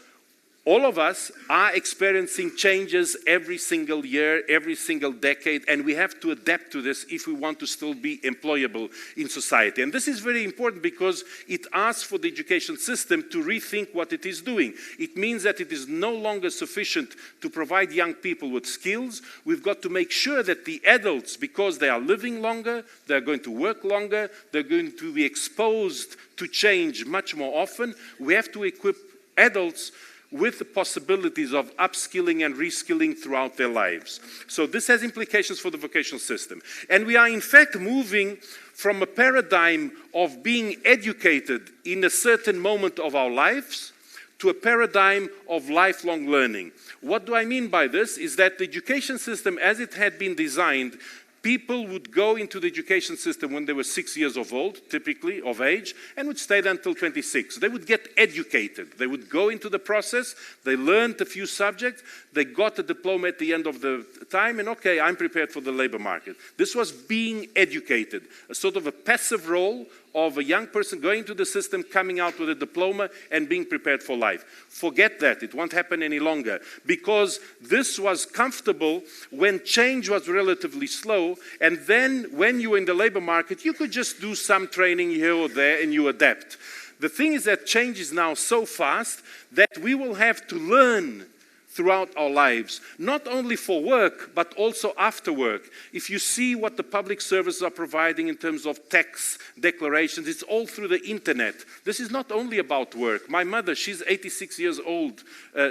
all of us are experiencing changes every single year, every single decade, and we have to adapt to this if we want to still be employable in society. And this is very important because it asks for the education system to rethink what it is doing. It means that it is no longer sufficient to provide young people with skills. We've got to make sure that the adults, because they are living longer, they're going to work longer, they're going to be exposed to change much more often. We have to equip adults with the possibilities of upskilling and reskilling throughout their lives. So this has implications for the vocational system. And we are in fact moving from a paradigm of being educated in a certain moment of our lives to a paradigm of lifelong learning. What do I mean by this? Is that the education system as it had been designed, people would go into the education system when they were 6 years of old, typically, of age, and would stay there until 26. They would get educated. They would go into the process, they learned a few subjects, they got a diploma at the end of the time, and okay, I'm prepared for the labor market. This was being educated, a sort of a passive role of a young person going to the system, coming out with a diploma and being prepared for life. Forget that, it won't happen any longer, because this was comfortable when change was relatively slow, and then when you were in the labor market, you could just do some training here or there and you adapt. The thing is that change is now so fast that we will have to learn throughout our lives, not only for work, but also after work. If you see what the public services are providing in terms of tax declarations, it's all through the internet. This is not only about work. My mother, she's 86 years old.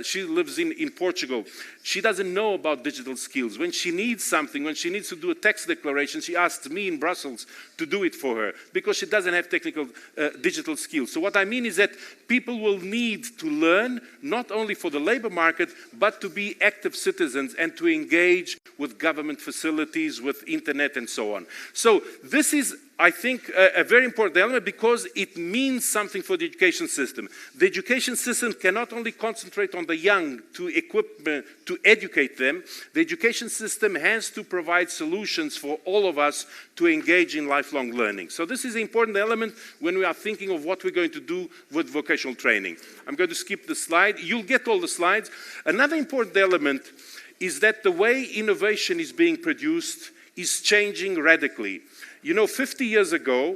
She lives in Portugal. She doesn't know about digital skills. When she needs something, when she needs to do a tax declaration, she asks me in Brussels to do it for her because she doesn't have technical digital skills. So what I mean is that people will need to learn, not only for the labor market, but to be active citizens and to engage with government facilities, with internet and so on. So this is, I think, a very important element because it means something for the education system. The education system cannot only concentrate on the young to equip, to educate them. The education system has to provide solutions for all of us to engage in lifelong learning. So this is an important element when we are thinking of what we're going to do with vocational training. I'm going to skip the slide. You'll get all the slides. Another important element is that the way innovation is being produced is changing radically. You know, 50 years ago,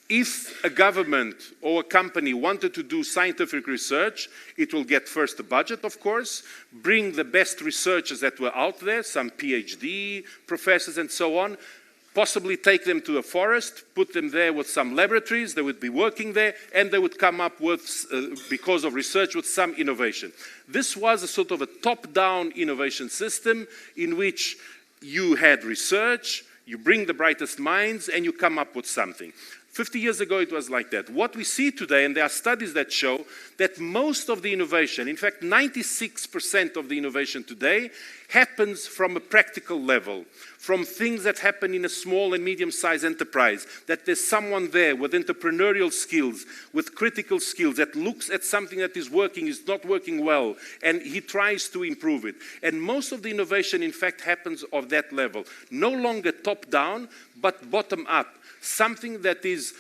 if a government or a company wanted to do scientific research, it will get first a budget, of course, bring the best researchers that were out there, some PhD professors and so on. possibly take them to a forest, put them there with some laboratories, they would be working there, and they would come up with, because of research, with some innovation. This was a sort of a top-down innovation system in which you had research, you bring the brightest minds, and you come up with something. 50 years ago, it was like that. What we see today, and there are studies that show that most of the innovation, in fact, 96% of the innovation today, happens from a practical level, from things that happen in a small and medium-sized enterprise, that there's someone there with entrepreneurial skills, with critical skills, that looks at something that is not working well, and he tries to improve it. And most of the innovation, in fact, happens of that level. No longer top-down, but bottom-up. Something that is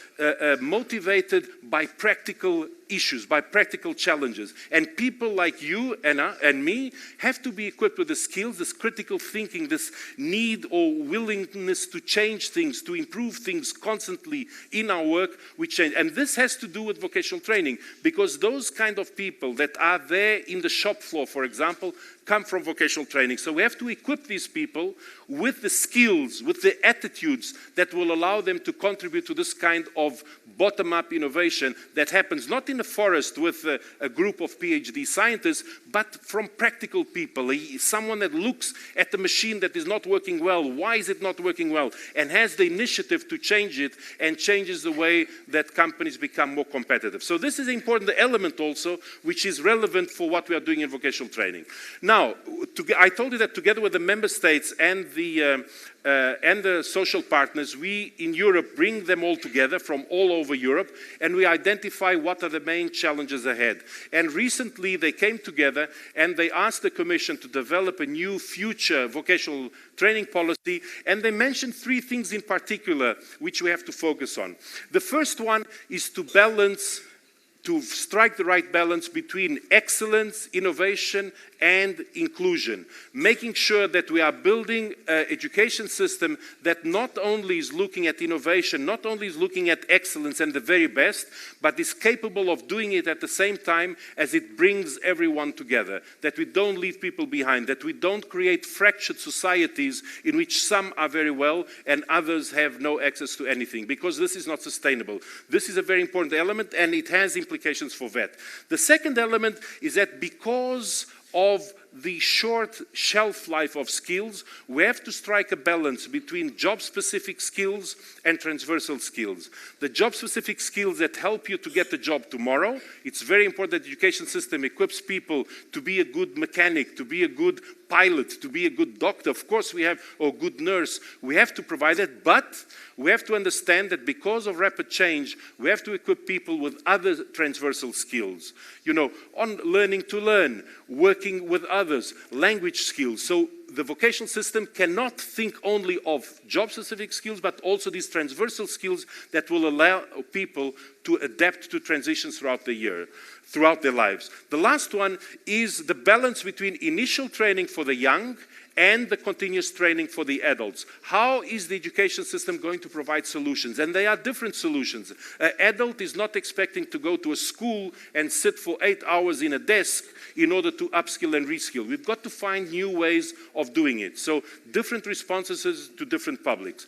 motivated by practical issues, by practical challenges. And people like you and me have to be equipped with the skills, this critical thinking, this need or willingness to change things, to improve things constantly in our work, which change. And this has to do with vocational training, because those kind of people that are there in the shop floor, for example, come from vocational training. So we have to equip these people with the skills, with the attitudes that will allow them to contribute to this kind of bottom-up innovation that happens not in a forest with a group of PhD scientists, but from practical people. Someone that looks at the machine that is not working well, why is it not working well, and has the initiative to change it, and changes the way that companies become more competitive. So this is an important element also, which is relevant for what we are doing in vocational training. Now, I told you that together with the member states and the social partners, we in Europe bring them all together from all over Europe, and we identify what are the main challenges ahead. And recently they came together and they asked the Commission to develop a new future vocational training policy, and they mentioned three things in particular which we have to focus on. The first one is to strike the right balance between excellence, innovation, and inclusion, making sure that we are building an education system that not only is looking at innovation, not only is looking at excellence and the very best, but is capable of doing it at the same time as it brings everyone together, that we don't leave people behind, that we don't create fractured societies in which some are very well and others have no access to anything, because this is not sustainable. This is a very important element, and it has implications for VET. The second element is that because of the short shelf life of skills, we have to strike a balance between job-specific skills and transversal skills. The job-specific skills that help you to get a job tomorrow. It's very important that the education system equips people to be a good mechanic, to be a good pilot, to be a good doctor. Of course we have, or good nurse. We have to provide it, but we have to understand that because of rapid change, we have to equip people with other transversal skills. You know, on learning to learn, working with others, language skills. So the vocational system cannot think only of job-specific skills, but also these transversal skills that will allow people to adapt to transitions throughout their lives. The last one is the balance between initial training for the young and the continuous training for the adults. How is the education system going to provide solutions? And they are different solutions. An adult is not expecting to go to a school and sit for 8 hours in a desk in order to upskill and reskill. We've got to find new ways of doing it. So different responses to different publics.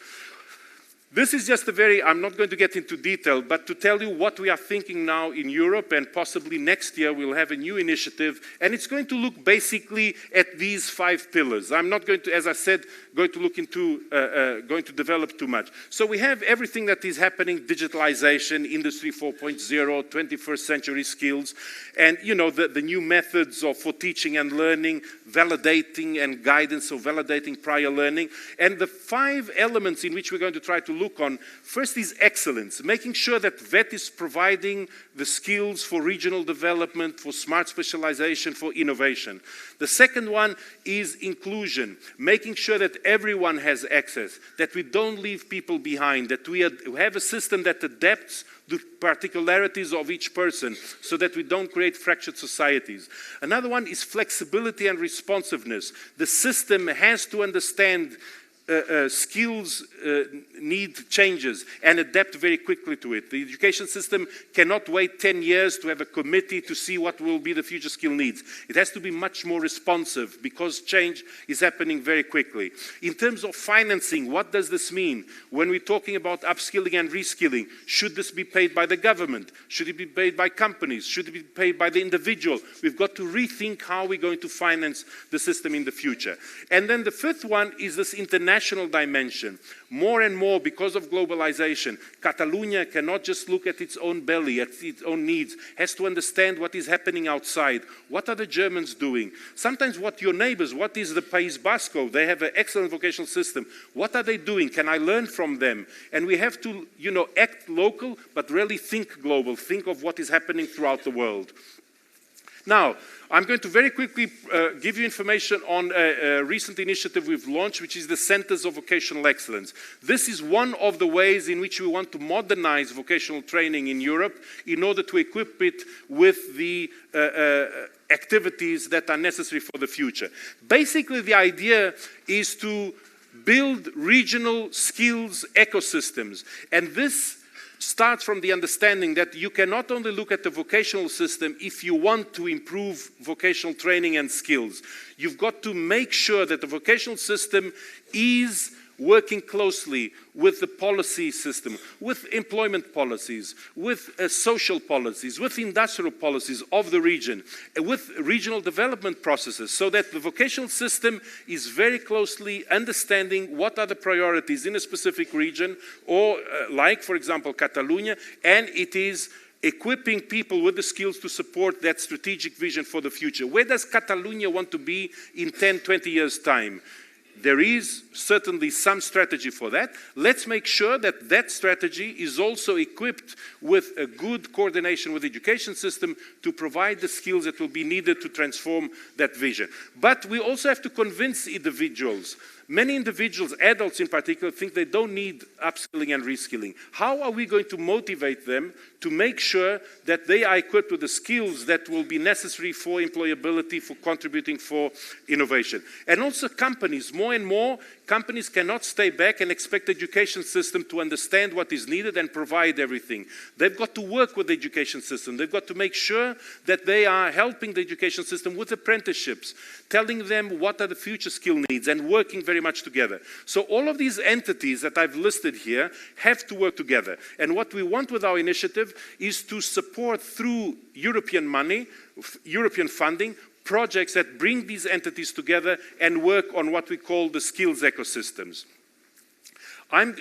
This is just I'm not going to get into detail, but to tell you what we are thinking now in Europe, and possibly next year we'll have a new initiative, and it's going to look basically at these 5 pillars. I'm not going to, as I said, going to develop too much. So we have everything that is happening: digitalization, Industry 4.0, 21st century skills, and you know the new methods for teaching and learning, validating and guidance, so validating prior learning, and the 5 elements in which we're going to try to look on. First is excellence, making sure that VET is providing the skills for regional development, for smart specialization, for innovation. The second one is inclusion, making sure that everyone has access, that we don't leave people behind, that we have a system that adapts the particularities of each person so that we don't create fractured societies. Another one is flexibility and responsiveness. The system has to understand skills need changes and adapt very quickly to it. The education system cannot wait 10 years to have a committee to see what will be the future skill needs. It has to be much more responsive because change is happening very quickly. In terms of financing, what does this mean? When we're talking about upskilling and reskilling, should this be paid by the government? Should it be paid by companies? Should it be paid by the individual? We've got to rethink how we're going to finance the system in the future. And then the fifth one is this international dimension. More and more, because of globalization, Catalunya cannot just look at its own belly, at its own needs, has to understand what is happening outside. What are the Germans doing? Sometimes what your neighbors, what is the País Vasco? They have an excellent vocational system. What are they doing? Can I learn from them? And we have to, act local, but really think global, think of what is happening throughout the world. Now, I'm going to very quickly give you information on a recent initiative we've launched, which is the Centers of Vocational Excellence. This is one of the ways in which we want to modernize vocational training in Europe in order to equip it with the activities that are necessary for the future. Basically, the idea is to build regional skills ecosystems, and this starts from the understanding that you cannot only look at the vocational system if you want to improve vocational training and skills. You've got to make sure that the vocational system is working closely with the policy system, with employment policies, with social policies, with industrial policies of the region, with regional development processes, so that the vocational system is very closely understanding what are the priorities in a specific region, or like, for example, Catalunya, and it is equipping people with the skills to support that strategic vision for the future. Where does Catalunya want to be in 10, 20 years' time? There is certainly some strategy for that. Let's make sure that that strategy is also equipped with a good coordination with the education system to provide the skills that will be needed to transform that vision. But we also have to convince individuals. Many individuals, adults in particular, think they don't need upskilling and reskilling. How are we going to motivate them to make sure that they are equipped with the skills that will be necessary for employability, for contributing for innovation? And also companies, more and more, companies cannot stay back and expect the education system to understand what is needed and provide everything. They've got to work with the education system. They've got to make sure that they are helping the education system with apprenticeships, telling them what are the future skill needs and working very much together. So all of these entities that I've listed here have to work together. And what we want with our initiative is to support through European money, European funding, projects that bring these entities together and work on what we call the skills ecosystems.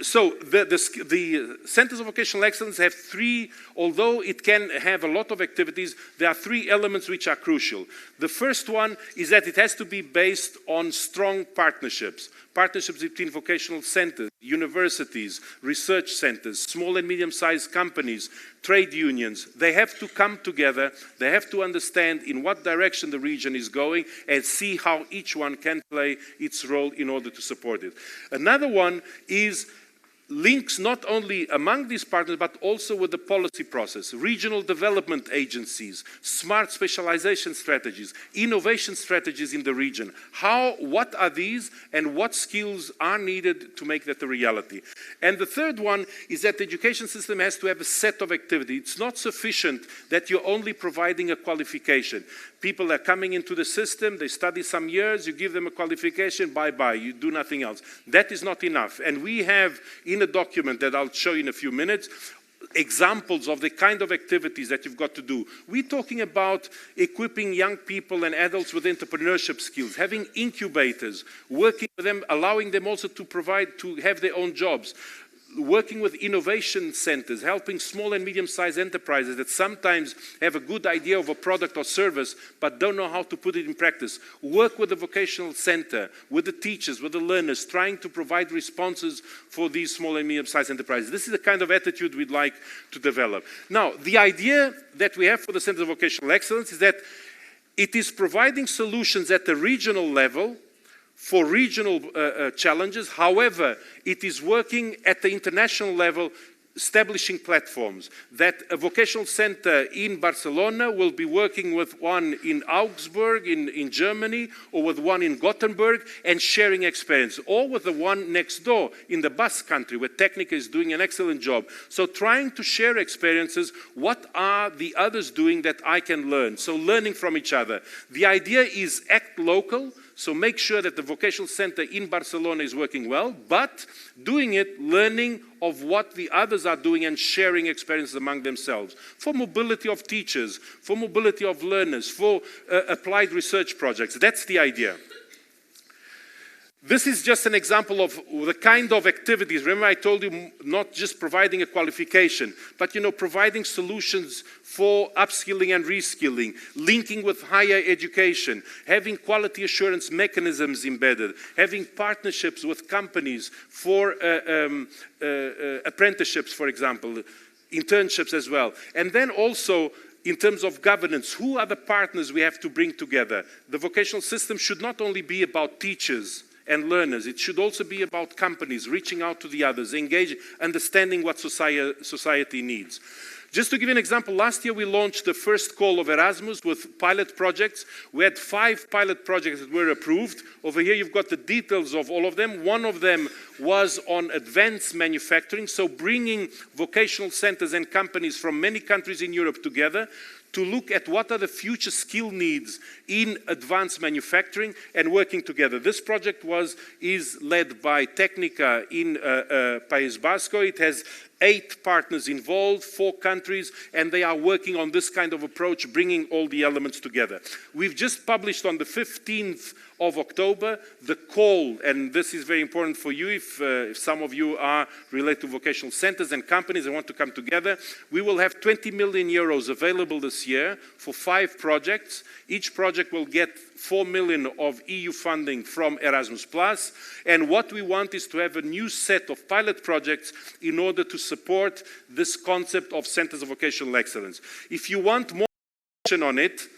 So the Centers of Vocational Excellence have three, although it can have a lot of activities, there are three elements which are crucial. The first one is that it has to be based on strong partnerships. Partnerships between vocational centers, universities, research centers, small and medium-sized companies, trade unions. They have to come together, they have to understand in what direction the region is going and see how each one can play its role in order to support it. Another one is links not only among these partners, but also with the policy process, regional development agencies, smart specialization strategies, innovation strategies in the region. What are these and what skills are needed to make that a reality? And the third one is that the education system has to have a set of activities. It's not sufficient that you're only providing a qualification. People are coming into the system, they study some years, you give them a qualification, bye-bye, you do nothing else. That is not enough. And we have, in a document that I'll show you in a few minutes, examples of the kind of activities that you've got to do. We're talking about equipping young people and adults with entrepreneurship skills, having incubators, working with them, allowing them also to have their own jobs. Working with innovation centers, helping small and medium-sized enterprises that sometimes have a good idea of a product or service but don't know how to put it in practice. Work with the vocational center, with the teachers, with the learners, trying to provide responses for these small and medium-sized enterprises. This is the kind of attitude we'd like to develop. Now, the idea that we have for the Center of Vocational Excellence is that it is providing solutions at the regional level for regional challenges. However, it is working at the international level establishing platforms, that a vocational center in Barcelona will be working with one in Augsburg in Germany, or with one in Gothenburg, and sharing experience, or with the one next door in the Basque country where Technica is doing an excellent job. So trying to share experiences, what are the others doing that I can learn? So learning from each other. The idea is act local, so make sure that the vocational center in Barcelona is working well, but doing it, learning of what the others are doing and sharing experiences among themselves. For mobility of teachers, for mobility of learners, for applied research projects. That's the idea. This is just an example of the kind of activities. Remember, I told you not just providing a qualification, but providing solutions for upskilling and reskilling, linking with higher education, having quality assurance mechanisms embedded, having partnerships with companies for apprenticeships, for example, internships as well. And then also, in terms of governance, who are the partners we have to bring together? The vocational system should not only be about teachers and learners. It should also be about companies, reaching out to the others, engaging, understanding what society needs. Just to give you an example, last year we launched the first call of Erasmus with pilot projects. We had 5 pilot projects that were approved. Over here you've got the details of all of them. One of them was on advanced manufacturing, so bringing vocational centers and companies from many countries in Europe together to look at what are the future skill needs in advanced manufacturing and working together. This project is led by Technica in País Vasco. It has 8 partners involved, 4 countries, and they are working on this kind of approach, bringing all the elements together. We've just published on the 15th of October the call, and this is very important for you if some of you are related to vocational centers and companies and want to come together. We will have 20 million euros available this year for 5 projects. Each project will get 4 million of EU funding from Erasmus+, and what we want is to have a new set of pilot projects in order to support this concept of centers of vocational excellence. If you want more information on it,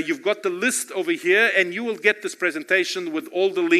you've got the list over here, and you will get this presentation with all the links.